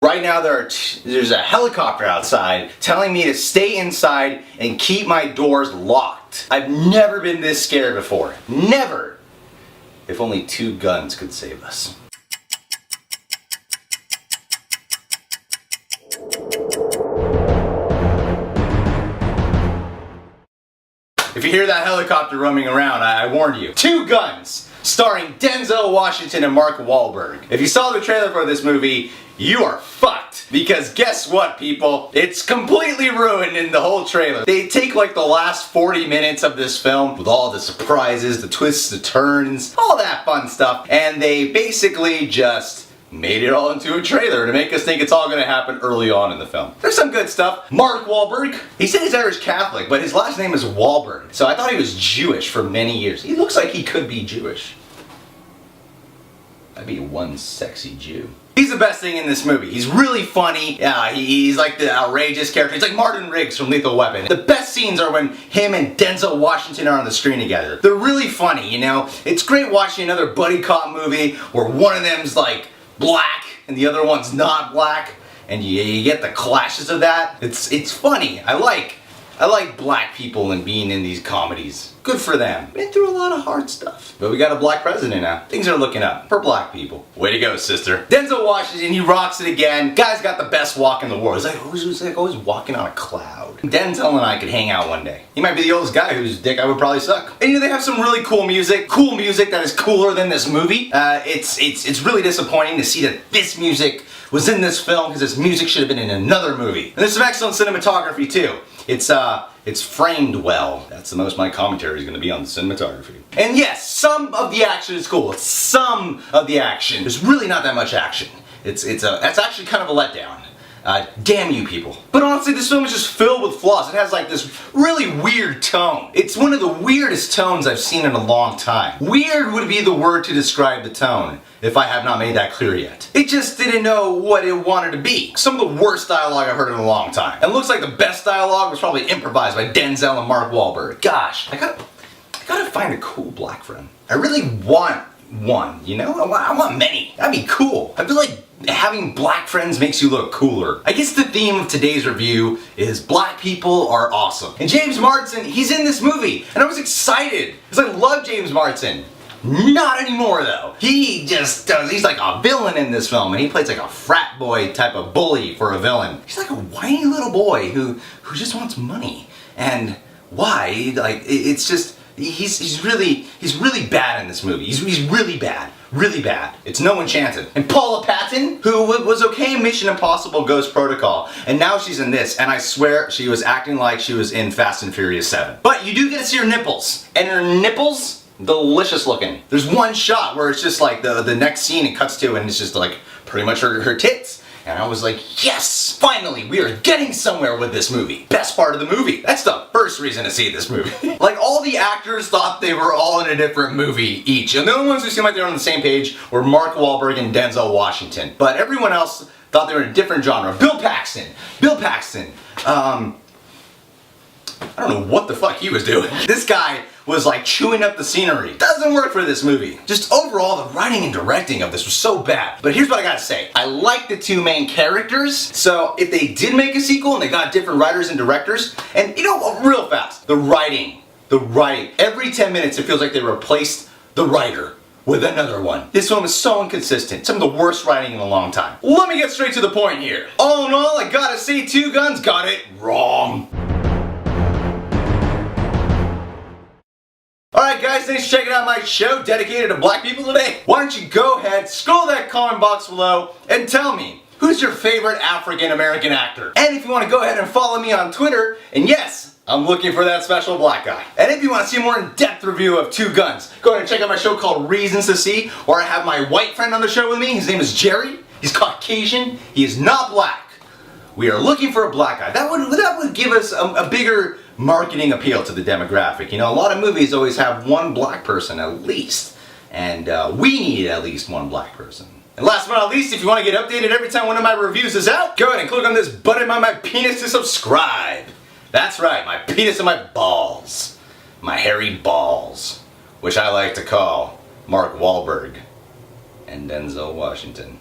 Right now there's a helicopter outside telling me to stay inside and keep my doors locked. I've never been this scared before. Never! If only 2 guns could save us. If you hear that helicopter roaming around, I warned you. 2 Guns! Starring Denzel Washington and Mark Wahlberg. If you saw the trailer for this movie, you are fucked. Because guess what, people? It's completely ruined in the whole trailer. They take like the last 40 minutes of this film with all the surprises, the twists, the turns, all that fun stuff, and they basically just made it all into a trailer to make us think it's all gonna happen early on in the film. There's some good stuff. Mark Wahlberg, he said he's Irish Catholic, but his last name is Wahlberg. So I thought he was Jewish for many years. He looks like he could be Jewish. That'd be one sexy Jew. He's the best thing in this movie. He's really funny. He's like the outrageous character. He's like Martin Riggs from Lethal Weapon. The best scenes are when him and Denzel Washington are on the screen together. They're really funny, you know? It's great watching another buddy cop movie where one of them's like black and the other one's not black, and you get the clashes of that. It's funny. I like black people and being in these comedies. Good for them. Been through a lot of hard stuff. But we got a black president now. Things are looking up for black people. Way to go, sister. Denzel Washington, he rocks it again. Guy's got the best walk in the world. He's like always walking on a cloud. Denzel and I could hang out one day. He might be the oldest guy whose dick I would probably suck. And you know, they have some really cool music. Cool music that is cooler than this movie. It's really disappointing to see that this music was in this film because this music should have been in another movie. And there's some excellent cinematography too. It's framed well. That's the most my commentary is going to be on the cinematography. And yes, some of the action is cool. Some of the action. There's really not that much action. That's actually kind of a letdown. Damn you people. But honestly, this film is just filled with flaws. It has like this really weird tone. It's one of the weirdest tones I've seen in a long time. Weird would be the word to describe the tone, if I have not made that clear yet. It just didn't know what it wanted to be. Some of the worst dialogue I've heard in a long time. And it looks like the best dialogue was probably improvised by Denzel and Mark Wahlberg. Gosh, I gotta find a cool black friend. I really want one, you know? I want many. That'd be cool. I feel like having black friends makes you look cooler. I guess the theme of today's review is black people are awesome. And James Marsden, he's in this movie. And I was excited, because I love James Marsden. Not anymore though. He just does, he's like a villain in this film, and he plays like a frat boy type of bully for a villain. He's like a whiny little boy who just wants money. And why? Like, it's just, he's really bad in this movie. He's really bad. Really bad. It's no Enchanted. And Paula Patton, who was okay in Mission Impossible Ghost Protocol, and now she's in this, and I swear she was acting like she was in Fast and Furious 7. But you do get to see her nipples, and her nipples, delicious looking. There's one shot where it's just like the next scene it cuts to, and it's just like pretty much her tits. And I was like, yes! Finally, we are getting somewhere with this movie. Best part of the movie. That's the first reason to see this movie. Like, all the actors thought they were all in a different movie each. And the only ones who seemed like they were on the same page were Mark Wahlberg and Denzel Washington. But everyone else thought they were in a different genre. Bill Paxton, I don't know what the fuck he was doing. This guy was like chewing up the scenery. Doesn't work for this movie. Just overall, the writing and directing of this was so bad. But here's what I gotta say. I like the 2 main characters, so if they did make a sequel and they got different writers and directors, and you know, real fast, the writing. Every 10 minutes it feels like they replaced the writer with another one. This film is so inconsistent. Some of the worst writing in a long time. Let me get straight to the point here. All in all, I gotta say 2 Guns got it wrong. Alright guys, thanks for checking out my show dedicated to black people today. Why don't you go ahead, scroll that comment box below, and tell me, who's your favorite African American actor? And if you want to go ahead and follow me on Twitter, and yes, I'm looking for that special black guy. And if you want to see a more in-depth review of 2 Guns, go ahead and check out my show called Reasons to See, where I have my white friend on the show with me. His name is Jerry. He's Caucasian. He is not black. We are looking for a black guy. That would give us a bigger marketing appeal to the demographic. You know, a lot of movies always have one black person at least, and we need at least one black person. And last but not least, if you want to get updated every time one of my reviews is out, go ahead and click on this button on my penis to subscribe. That's right, my penis and my balls. My hairy balls, which I like to call Mark Wahlberg and Denzel Washington.